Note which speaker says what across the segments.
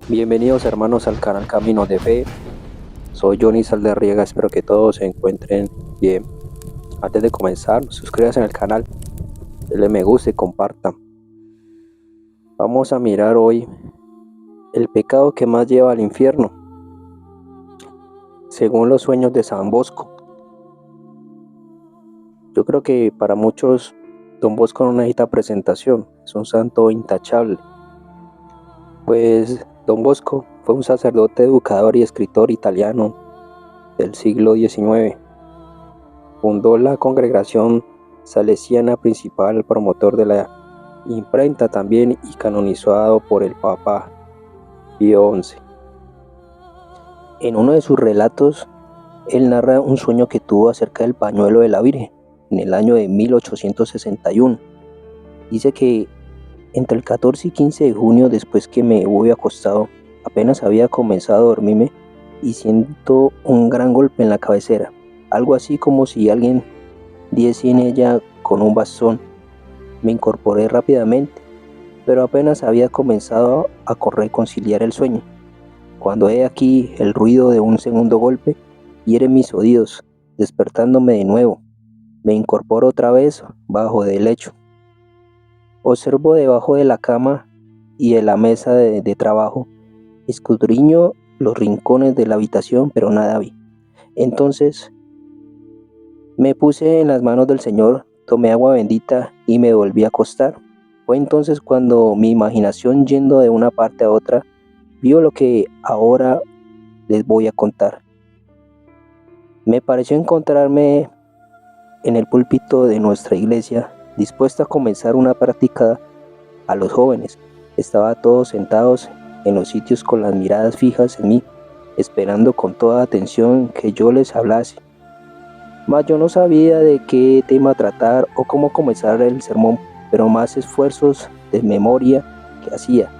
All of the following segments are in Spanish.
Speaker 1: Bienvenidos hermanos al canal Camino de Fe. Soy Johnny Saldarriaga, espero que todos se encuentren bien. Antes de comenzar, suscríbanse al canal, denle me gusta y compartan. Vamos a mirar hoy el pecado que más lleva al infierno, según los sueños de San Bosco. Yo creo que para muchos Don Bosco no necesita presentación, es un santo intachable. Pues Don Bosco fue un sacerdote, educador y escritor italiano del siglo XIX. Fundó la congregación salesiana principal, promotor de la imprenta también y canonizado por el Papa Pío XI. En uno de sus relatos, él narra un sueño que tuvo acerca del pañuelo de la Virgen en el año de 1861. Dice que entre el 14 y 15 de junio, después que me hubo acostado, apenas había comenzado a dormirme y siento un gran golpe en la cabecera, algo así como si alguien diese en ella con un bastón. Me incorporé rápidamente, pero apenas había comenzado a reconciliar el sueño, cuando he aquí el ruido de un segundo golpe hiere mis oídos, despertándome de nuevo. Me incorporo otra vez bajo del lecho. Observo debajo de la cama y de la mesa de trabajo. Escudriño los rincones de la habitación, pero nada vi. Entonces me puse en las manos del Señor, tomé agua bendita y me volví a acostar. Fue entonces cuando mi imaginación, yendo de una parte a otra, vio lo que ahora les voy a contar. Me pareció encontrarme en el púlpito de nuestra iglesia, dispuesto a comenzar una práctica a los jóvenes. Estaba todos sentados en los sitios con las miradas fijas en mí, esperando con toda atención que yo les hablase. Mas yo no sabía de qué tema tratar o cómo comenzar el sermón, pero más esfuerzos de memoria que hacía,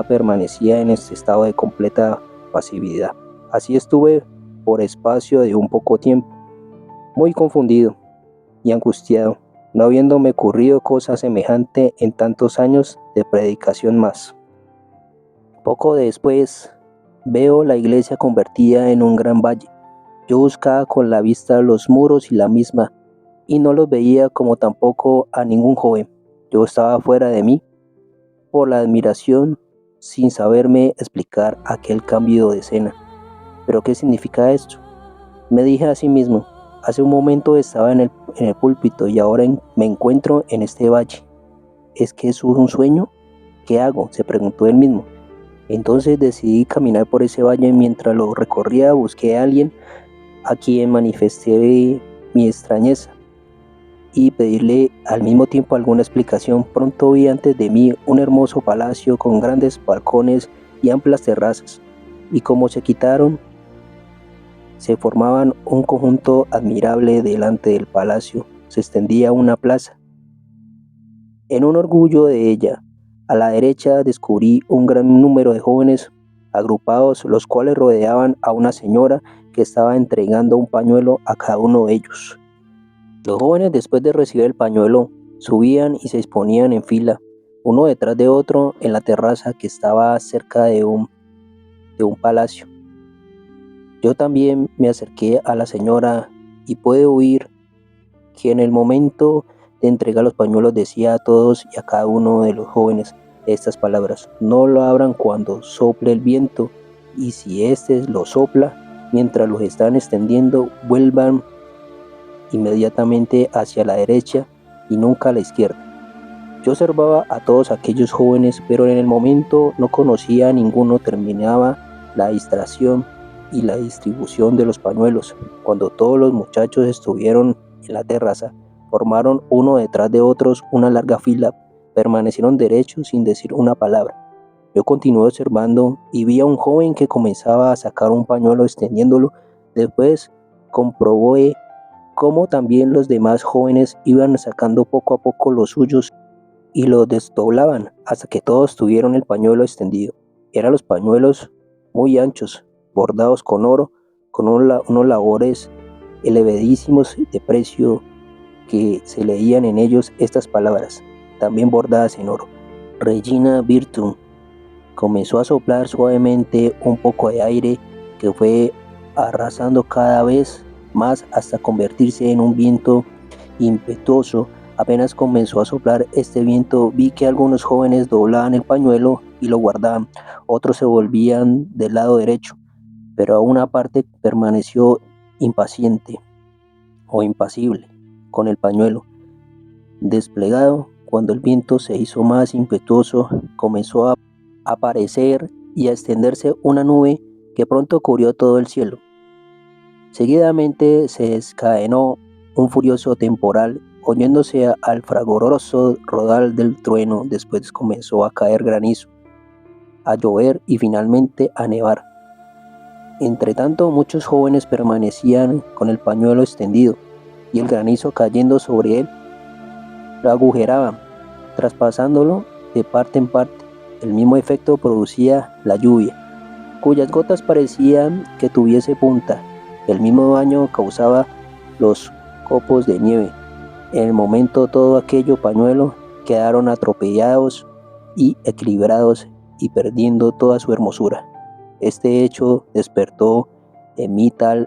Speaker 1: permanecía en este estado de completa pasividad. Así estuve por espacio de un poco tiempo, muy confundido y angustiado, no habiéndome ocurrido cosa semejante en tantos años de predicación más. Poco después veo la iglesia convertida en un gran valle. Yo buscaba con la vista los muros y la misma, y no los veía, como tampoco a ningún joven. Yo estaba fuera de mí por la admiración, sin saberme explicar aquel cambio de escena. ¿Pero qué significa esto? Me dije a sí mismo, hace un momento estaba en el púlpito y ahora me encuentro en este valle. ¿Es que es un sueño? ¿Qué hago?, se preguntó él mismo. Entonces decidí caminar por ese valle. Mientras lo recorría, busqué a alguien a quien manifesté mi extrañeza y pedirle al mismo tiempo alguna explicación. Pronto vi antes de mí un hermoso palacio con grandes balcones y amplias terrazas, y como se quitaron, se formaban un conjunto admirable. Delante del palacio se extendía una plaza. En un orgullo de ella, a la derecha, descubrí un gran número de jóvenes agrupados, los cuales rodeaban a una señora que estaba entregando un pañuelo a cada uno de ellos. Los jóvenes, después de recibir el pañuelo, subían y se disponían en fila, uno detrás de otro, en la terraza que estaba cerca de un palacio. Yo también me acerqué a la señora y pude oír que en el momento de entregar los pañuelos decía a todos y a cada uno de los jóvenes estas palabras: no lo abran cuando sople el viento, y si éste lo sopla mientras los están extendiendo, vuelvan inmediatamente hacia la derecha y nunca a la izquierda. Yo observaba a todos aquellos jóvenes, pero en el momento no conocía a ninguno. Terminaba la distracción y la distribución de los pañuelos. Cuando todos los muchachos estuvieron en la terraza, formaron uno detrás de otros una larga fila, permanecieron derechos sin decir una palabra. Yo continué observando y vi a un joven que comenzaba a sacar un pañuelo extendiéndolo. Después comprobé cómo también los demás jóvenes iban sacando poco a poco los suyos y los desdoblaban hasta que todos tuvieron el pañuelo extendido. Eran los pañuelos muy anchos, bordados con oro, con unos labores elevadísimos de precio, que se leían en ellos estas palabras, también bordadas en oro: Regina Virtum Comenzó a soplar suavemente un poco de aire que fue arrasando cada vez más hasta convertirse en un viento impetuoso. Apenas comenzó a soplar este viento, vi que algunos jóvenes doblaban el pañuelo y lo guardaban, otros se volvían del lado derecho, pero una parte permaneció impaciente o impasible con el pañuelo desplegado. Cuando el viento se hizo más impetuoso, comenzó a aparecer y a extenderse una nube que pronto cubrió todo el cielo. Seguidamente se desencadenó un furioso temporal, oyéndose al fragoroso rodar del trueno. Después comenzó a caer granizo, a llover y finalmente a nevar. Entretanto, muchos jóvenes permanecían con el pañuelo extendido y el granizo cayendo sobre él lo agujeraban, traspasándolo de parte en parte. El mismo efecto producía la lluvia, cuyas gotas parecían que tuviese punta. El mismo daño causaba los copos de nieve. En el momento todo aquello pañuelo quedaron atropellados y equilibrados y perdiendo toda su hermosura. Este hecho despertó en mí tal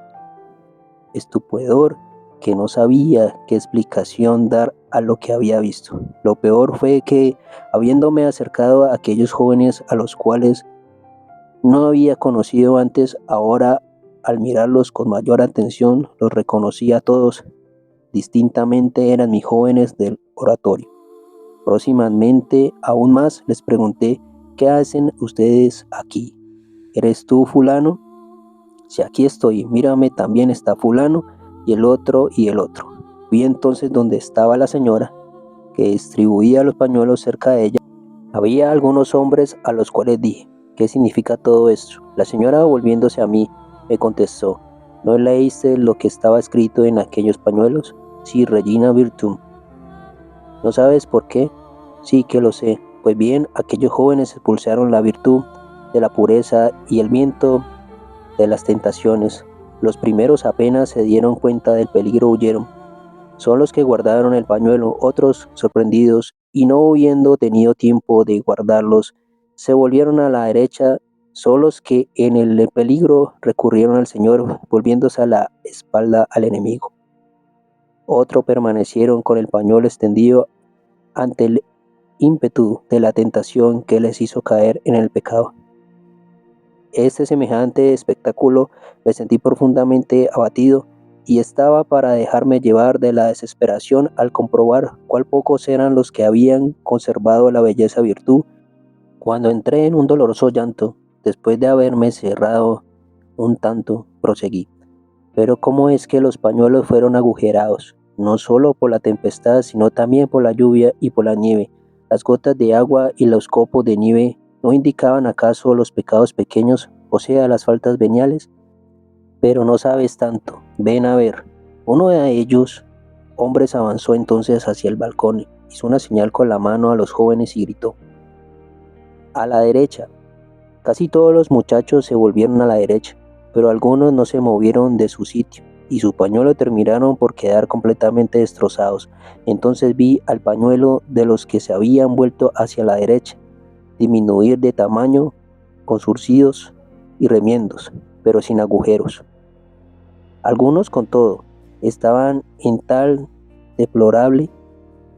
Speaker 1: estupor que no sabía qué explicación dar a lo que había visto. Lo peor fue que, habiéndome acercado a aquellos jóvenes a los cuales no había conocido antes, ahora al mirarlos con mayor atención los reconocí a todos. Distintamente eran mis jóvenes del oratorio. Próximamente, aún más, les pregunté: ¿qué hacen ustedes aquí? ¿Eres tú fulano? Si aquí estoy, mírame, también está fulano, y el otro y el otro. Vi entonces donde estaba la señora, que distribuía los pañuelos cerca de ella. Había algunos hombres a los cuales dije: ¿qué significa todo esto? La señora, volviéndose a mí, me contestó: ¿no leíste lo que estaba escrito en aquellos pañuelos? Sí, Regina Virtum. ¿No sabes por qué? Sí que lo sé. Pues bien, aquellos jóvenes expulsaron la virtud de la pureza y el viento de las tentaciones. Los primeros apenas se dieron cuenta del peligro huyeron. Son los que guardaron el pañuelo. Otros, sorprendidos y no habiendo tenido tiempo de guardarlos, se volvieron a la derecha. Son los que en el peligro recurrieron al Señor, volviéndose a la espalda al enemigo. Otros permanecieron con el pañuelo extendido ante el ímpetu de la tentación que les hizo caer en el pecado. Este semejante espectáculo me sentí profundamente abatido y estaba para dejarme llevar de la desesperación al comprobar cuán pocos eran los que habían conservado la belleza virtud, cuando entré en un doloroso llanto. Después de haberme cerrado un tanto, proseguí: pero ¿cómo es que los pañuelos fueron agujerados? No solo por la tempestad, sino también por la lluvia y por la nieve. Las gotas de agua y los copos de nieve, ¿no indicaban acaso los pecados pequeños, o sea, las faltas veniales? Pero no sabes tanto. Ven a ver. Uno de ellos, hombres, avanzó entonces hacia el balcón, hizo una señal con la mano a los jóvenes y gritó: a la derecha. Casi todos los muchachos se volvieron a la derecha, pero algunos no se movieron de su sitio y su pañuelo terminaron por quedar completamente destrozados. Entonces vi al pañuelo de los que se habían vuelto hacia la derecha disminuir de tamaño, con surcidos y remiendos, pero sin agujeros. Algunos, con todo, estaban en tan deplorable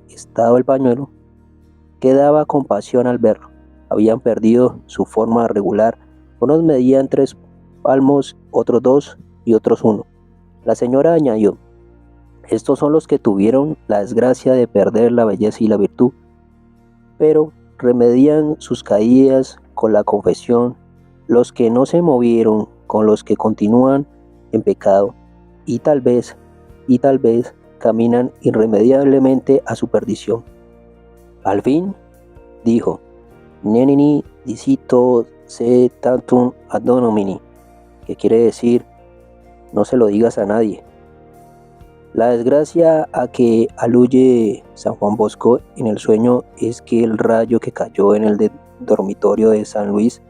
Speaker 1: estado el pañuelo que daba compasión al verlo. Habían perdido su forma regular. Unos medían 3 palmos, otros 2 y otros 1. La señora añadió: estos son los que tuvieron la desgracia de perder la belleza y la virtud, pero remedian sus caídas con la confesión, los que no se movieron con los que continúan en pecado, y tal vez caminan irremediablemente a su perdición. Al fin, dijo: Nenini dicito se tantum ad domini, que quiere decir: no se lo digas a nadie. La desgracia a que aluye San Juan Bosco en el sueño es que el rayo que cayó en el dormitorio de San Luis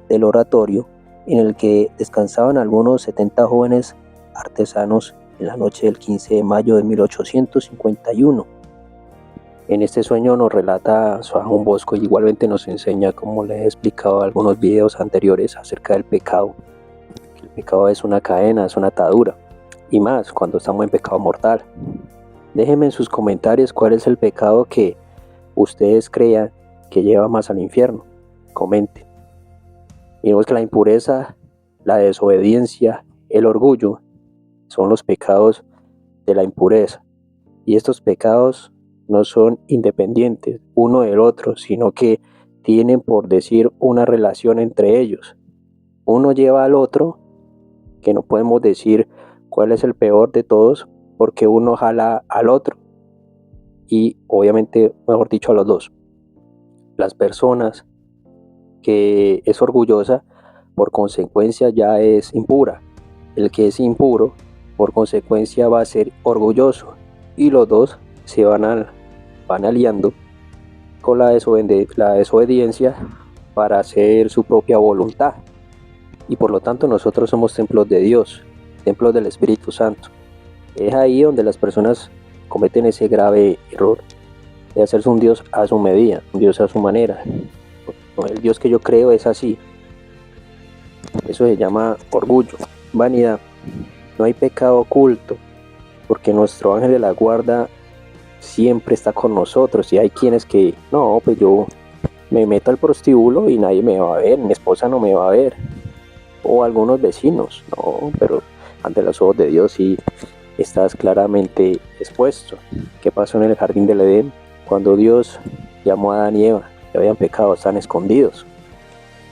Speaker 1: del Oratorio, en el que descansaban algunos 70 jóvenes artesanos en la noche del 15 de mayo de 1851, En este sueño nos relata Soham Bosco y igualmente nos enseña, como le he explicado en algunos videos anteriores, acerca del pecado. El pecado es una cadena, es una atadura, y más cuando estamos en pecado mortal. Déjenme en sus comentarios cuál es el pecado que ustedes crean que lleva más al infierno. Comenten. Miremos que la impureza, la desobediencia, el orgullo son los pecados de la impureza. Y estos pecados no son independientes uno del otro, sino que tienen, por decir, una relación entre ellos. Uno lleva al otro, que no podemos decir cuál es el peor de todos, porque uno jala al otro. Y obviamente, mejor dicho, a los dos. Las personas que es orgullosa, por consecuencia ya es impura. El que es impuro, por consecuencia va a ser orgulloso. Y los dos se van aliando con la desobediencia para hacer su propia voluntad. Y por lo tanto nosotros somos templos de Dios, templos del Espíritu Santo. Es ahí donde las personas cometen ese grave error de hacerse un Dios a su medida, un Dios a su manera. El Dios que yo creo es así. Eso se llama orgullo, vanidad. No hay pecado oculto, porque nuestro ángel de la guarda siempre está con nosotros. Y hay quienes que, no, pues yo me meto al prostíbulo y nadie me va a ver, mi esposa no me va a ver, o algunos vecinos, no, pero ante los ojos de Dios sí estás claramente expuesto. ¿Qué pasó en el jardín del Edén? Cuando Dios llamó a Adán y Eva, que habían pecado, están escondidos.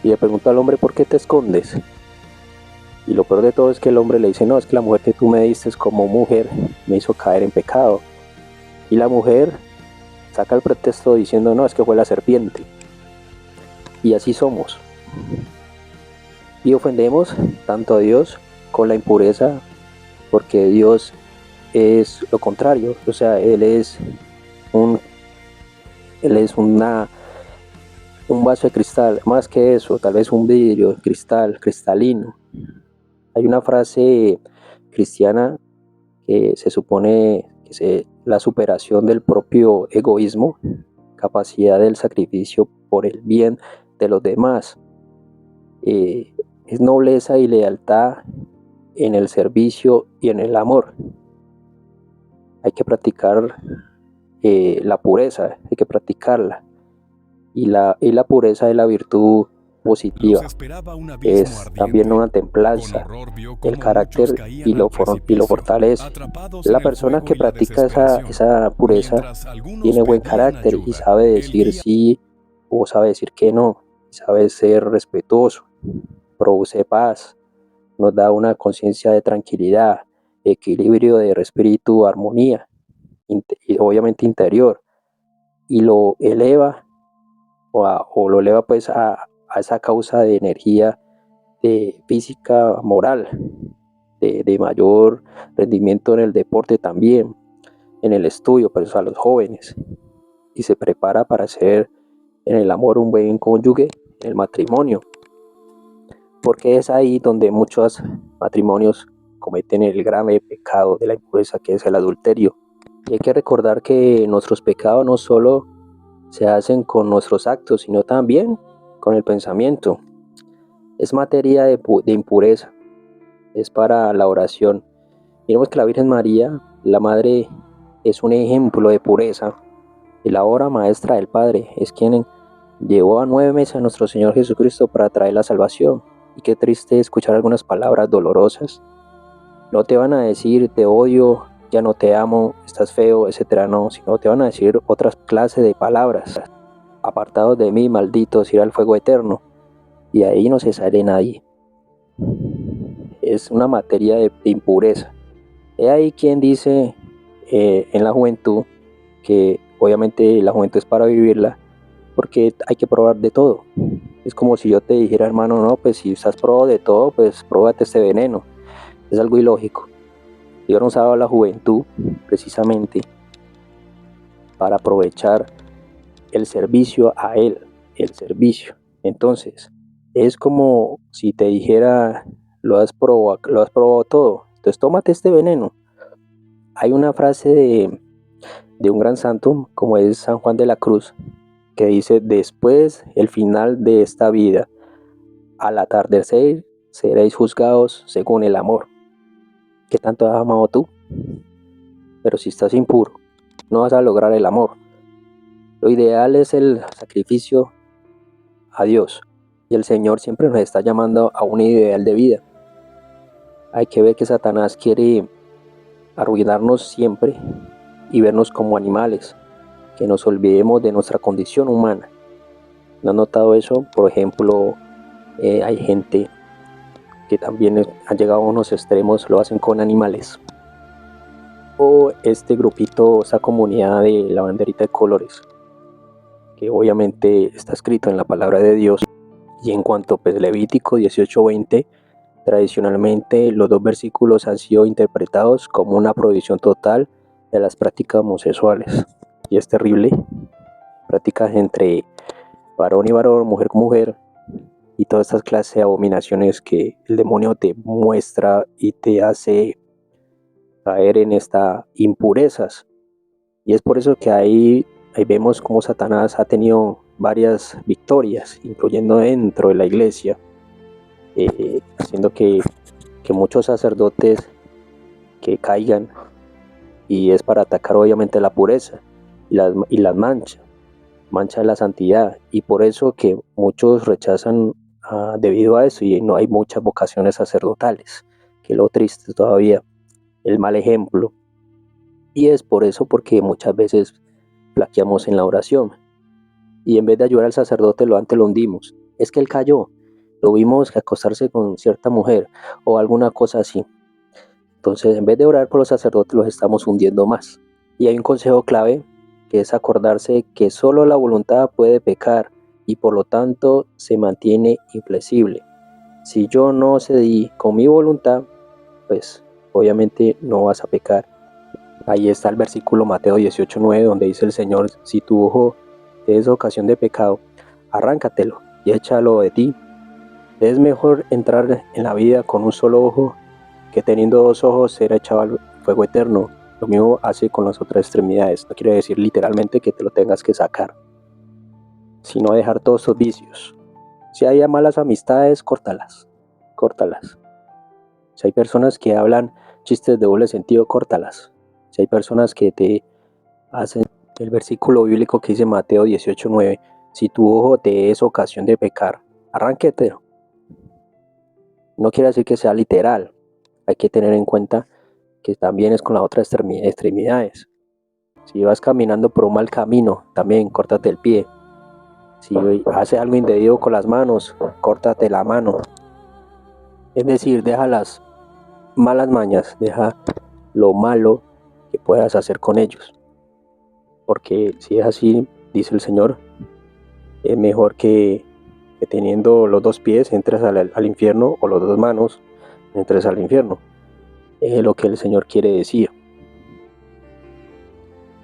Speaker 1: Y le pregunta al hombre, ¿por qué te escondes? Y lo peor de todo es que el hombre le dice, no, es que la mujer que tú me diste como mujer me hizo caer en pecado. Y la mujer saca el pretexto diciendo, no, es que fue la serpiente. Y así somos. Y ofendemos tanto a Dios con la impureza, porque Dios es lo contrario. O sea, Él es un vaso de cristal, más que eso, tal vez un vidrio, cristalino. Hay una frase cristiana que se supone que es la superación del propio egoísmo, capacidad del sacrificio por el bien de los demás. Es nobleza y lealtad en el servicio y en el amor. Hay que practicar la pureza, hay que practicarla. Y la pureza de la virtud positiva. Es también una templanza, el carácter y lo fortalece. La persona que practica esa pureza tiene buen carácter y sabe decir sí o sabe decir que no, sabe ser respetuoso, produce paz, nos da una conciencia de tranquilidad, equilibrio de espíritu, armonía, y obviamente interior, y lo eleva o lo eleva pues a esa causa de energía de física moral, de mayor rendimiento en el deporte también, en el estudio, pues a los jóvenes, y se prepara para ser en el amor un buen cónyuge, en el matrimonio, porque es ahí donde muchos matrimonios cometen el grave pecado de la impureza, que es el adulterio. Y hay que recordar que nuestros pecados no solo se hacen con nuestros actos, sino también con el pensamiento. Es materia de impureza, es para la oración. Miremos que la Virgen María, la Madre, es un ejemplo de pureza, y la obra maestra del Padre es quien llevó a 9 meses a nuestro Señor Jesucristo para traer la salvación. Y qué triste escuchar algunas palabras dolorosas. No te van a decir te odio, ya no te amo, estás feo, etcétera, no, sino te van a decir otras clases de palabras. Apartados de mí, malditos, irá al fuego eterno, y ahí no se sale nadie. Es una materia de impureza. He ahí quien dice en la juventud que obviamente la juventud es para vivirla, porque hay que probar de todo. Es como si yo te dijera, hermano, no, pues si estás probado de todo, pues pruébate este veneno. Es algo ilógico. Dios nos ha dado la juventud precisamente para aprovechar el servicio a Él, el servicio. Entonces, es como si te dijera, lo has probado todo, entonces tómate este veneno. Hay una frase de un gran santo como es San Juan de la Cruz, que dice: después el final de esta vida, al atardecer seréis juzgados según el amor. ¿Qué tanto has amado tú? Pero si estás impuro, no vas a lograr el amor. Lo ideal es el sacrificio a Dios, y el Señor siempre nos está llamando a un ideal de vida. Hay que ver que Satanás quiere arruinarnos siempre y vernos como animales, que nos olvidemos de nuestra condición humana. ¿No has notado eso? Por ejemplo, hay gente que también han llegado a unos extremos, lo hacen con animales. O este grupito, esta comunidad de la banderita de colores, que obviamente está escrito en la palabra de Dios. Y en cuanto a Levítico 18:20, tradicionalmente los dos versículos han sido interpretados como una prohibición total de las prácticas homosexuales. Y es terrible, prácticas entre varón y varón, mujer con mujer, y todas estas clases de abominaciones que el demonio te muestra y te hace caer en estas impurezas. Y es por eso que ahí vemos cómo Satanás ha tenido varias victorias, incluyendo dentro de la iglesia, haciendo que muchos sacerdotes que caigan, y es para atacar obviamente la pureza y las mancha de la santidad, y por eso que muchos rechazan debido a eso, y no hay muchas vocaciones sacerdotales, que es lo triste todavía, el mal ejemplo. Y es por eso porque muchas veces flaqueamos en la oración, y en vez de ayudar al sacerdote lo hundimos. Es que él cayó, lo vimos acostarse con cierta mujer o alguna cosa así. Entonces, en vez de orar por los sacerdotes, los estamos hundiendo más. Y hay un consejo clave, que es acordarse que solo la voluntad puede pecar, y por lo tanto se mantiene inflexible. Si yo no cedí con mi voluntad, pues obviamente no vas a pecar. Ahí está el versículo Mateo 18:9, donde dice el Señor: si tu ojo te es ocasión de pecado, arráncatelo y échalo de ti. Es mejor entrar en la vida con un solo ojo que teniendo dos ojos ser echado al fuego eterno. Lo mismo hace con las otras extremidades. No quiere decir literalmente que te lo tengas que sacar, sino dejar todos esos vicios. Si hay malas amistades, córtalas. Si hay personas que hablan chistes de doble sentido, córtalas. Si hay personas que te hacen el versículo bíblico que dice Mateo 18:9, si tu ojo te es ocasión de pecar, arránquetelo. No quiere decir que sea literal. Hay que tener en cuenta que también es con las otras extremidades. Si vas caminando por un mal camino, también córtate el pie. Si haces algo indebido con las manos, córtate la mano. Es decir, deja las malas mañas, deja lo malo que puedas hacer con ellos. Porque si es así, dice el Señor, es mejor que teniendo los dos pies entres al infierno, o las dos manos entres al infierno. Es lo que el Señor quiere decir.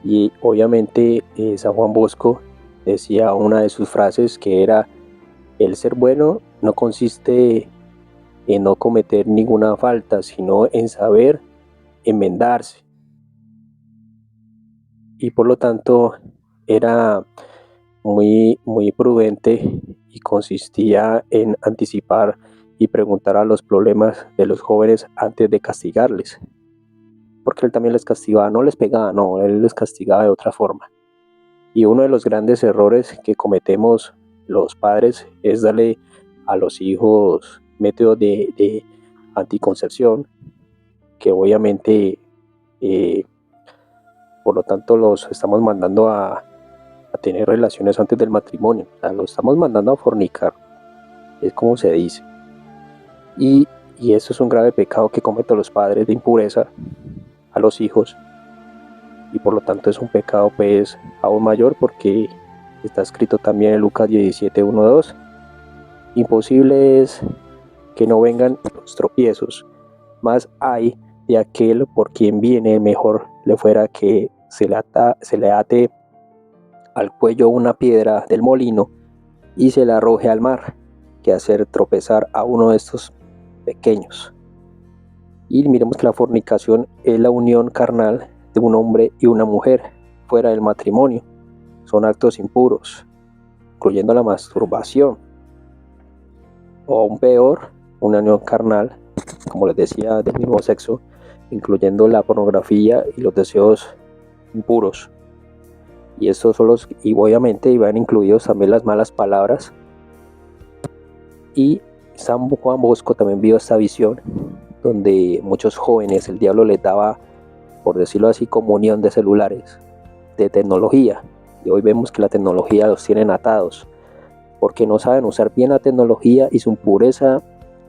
Speaker 1: Y obviamente San Juan Bosco decía una de sus frases, que era: el ser bueno no consiste en no cometer ninguna falta, sino en saber enmendarse. Y por lo tanto era muy prudente, y consistía en anticipar y preguntar a los problemas de los jóvenes antes de castigarles, porque él también les castigaba, no les pegaba, no, él les castigaba de otra forma. Y uno de los grandes errores que cometemos los padres es darle a los hijos métodos de anticoncepción, que obviamente por lo tanto los estamos mandando a tener relaciones antes del matrimonio. O sea, los estamos mandando a fornicar, es como se dice. Y eso es un grave pecado que cometen los padres, de impureza a los hijos, y por lo tanto es un pecado pues aún mayor, porque está escrito también en Lucas 17:1-2: imposible es que no vengan los tropiezos, mas hay de aquel por quien viene, mejor le fuera que se le ate al cuello una piedra del molino y se la arroje al mar, que hacer tropezar a uno de estos pequeños. Y miremos que la fornicación es la unión carnal de un hombre y una mujer, fuera del matrimonio. Son actos impuros, incluyendo la masturbación, o aún peor, una unión carnal, como les decía, del mismo sexo, incluyendo la pornografía y los deseos impuros. Y estos son los, y obviamente iban incluidos también las malas palabras. Y San Juan Bosco también vio esta visión, donde muchos jóvenes el diablo les daba, por decirlo así, comunión de celulares, de tecnología. Y hoy vemos que la tecnología los tienen atados, porque no saben usar bien la tecnología y su impureza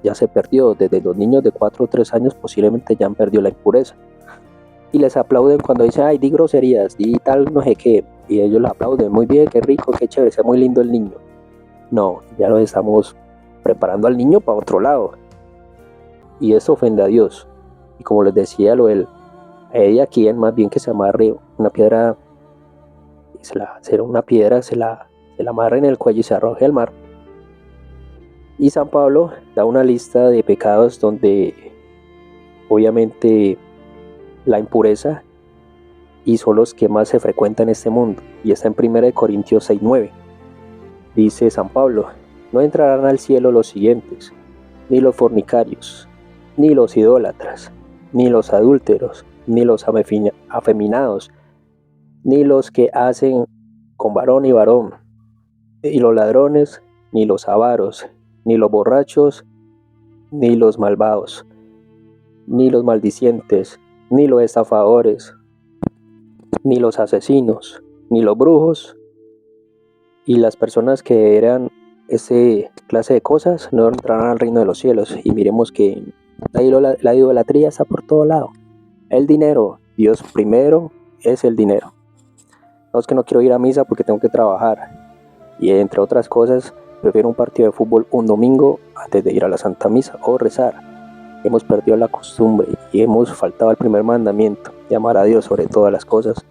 Speaker 1: ya se perdió. Desde los niños de 4 o 3 años posiblemente ya han perdido la impureza. Y les aplauden cuando dicen, ay, di groserías, di tal, no sé qué. Y ellos les aplauden, muy bien, qué rico, qué chévere, sea muy lindo el niño. No, ya lo estamos preparando al niño para otro lado. Y eso ofende a Dios. Y como les decía, a ella quien más bien que se amarre una piedra, se la amarre en el cuello y se arroje al mar. Y San Pablo da una lista de pecados donde obviamente la impureza y son los que más se frecuentan en este mundo. Y está en 1 Corintios 6:9. Dice San Pablo, no entrarán al cielo los siguientes, ni los fornicarios, ni los idólatras, ni los adúlteros, ni los afeminados, ni los que hacen con varón y varón, ni los ladrones, ni los avaros, ni los borrachos, ni los malvados, ni los maldicientes, ni los estafadores, ni los asesinos, ni los brujos. Y las personas que eran ese clase de cosas no entrarán al reino de los cielos. Y miremos que la idolatría está por todo lado. El dinero, Dios primero es el dinero. No es que no quiero ir a misa porque tengo que trabajar. Y entre otras cosas, prefiero un partido de fútbol un domingo antes de ir a la Santa Misa o rezar. Hemos perdido la costumbre y hemos faltado al primer mandamiento, de amar a Dios sobre todas las cosas.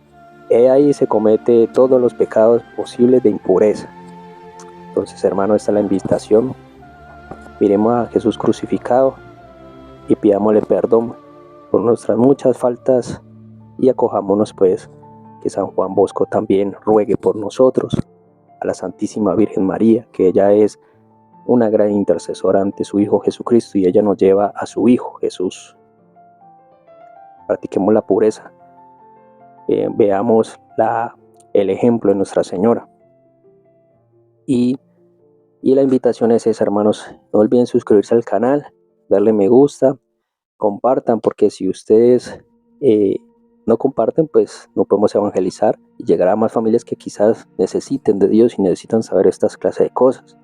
Speaker 1: Ahí se comete todos los pecados posibles de impureza. Entonces, hermano, esta es la invitación. Miremos a Jesús crucificado y pidámosle perdón por nuestras muchas faltas y acojámonos pues que San Juan Bosco también ruegue por nosotros, a la Santísima Virgen María, que ella es una gran intercesora ante su Hijo Jesucristo y ella nos lleva a su Hijo Jesús. Practiquemos la pureza. Veamos el ejemplo de Nuestra Señora. Y la invitación es esa, hermanos. No olviden suscribirse al canal, darle me gusta, compartan, porque si ustedes no comparten, pues no podemos evangelizar y llegar a más familias que quizás necesiten de Dios y necesitan saber estas clases de cosas.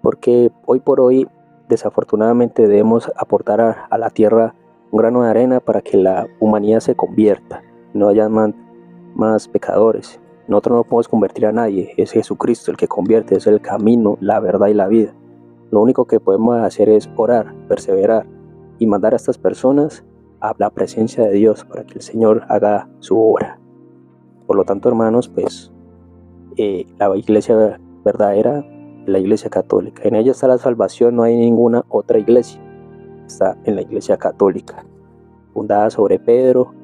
Speaker 1: Porque hoy por hoy, desafortunadamente, debemos aportar a la tierra un grano de arena para que la humanidad se convierta, no haya más pecadores. Nosotros no podemos convertir a nadie, es Jesucristo el que convierte, es el camino, la verdad y la vida. Lo único que podemos hacer es orar, perseverar y mandar a estas personas a la presencia de Dios para que el Señor haga su obra. Por lo tanto, hermanos, pues la iglesia verdadera, la iglesia católica, en ella está la salvación, no hay ninguna otra iglesia, está en la iglesia católica, fundada sobre Pedro.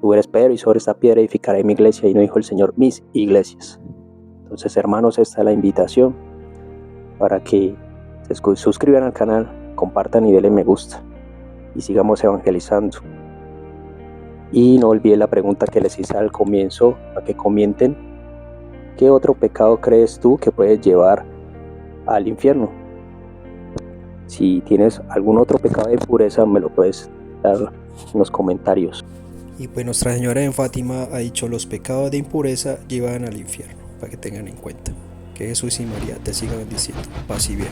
Speaker 1: Tú eres Pedro y sobre esta piedra edificaré mi iglesia, y no dijo el Señor mis iglesias. Entonces, hermanos, esta es la invitación para que se suscriban al canal, compartan y denle me gusta y sigamos evangelizando. Y no olviden la pregunta que les hice al comienzo, para que comenten: ¿qué otro pecado crees tú que puedes llevar al infierno? Si tienes algún otro pecado de impureza, me lo puedes dar en los comentarios.
Speaker 2: Y pues Nuestra Señora en Fátima ha dicho: los pecados de impureza llevan al infierno, para que tengan en cuenta. Que Jesús y María te sigan bendiciendo. Paz y bien.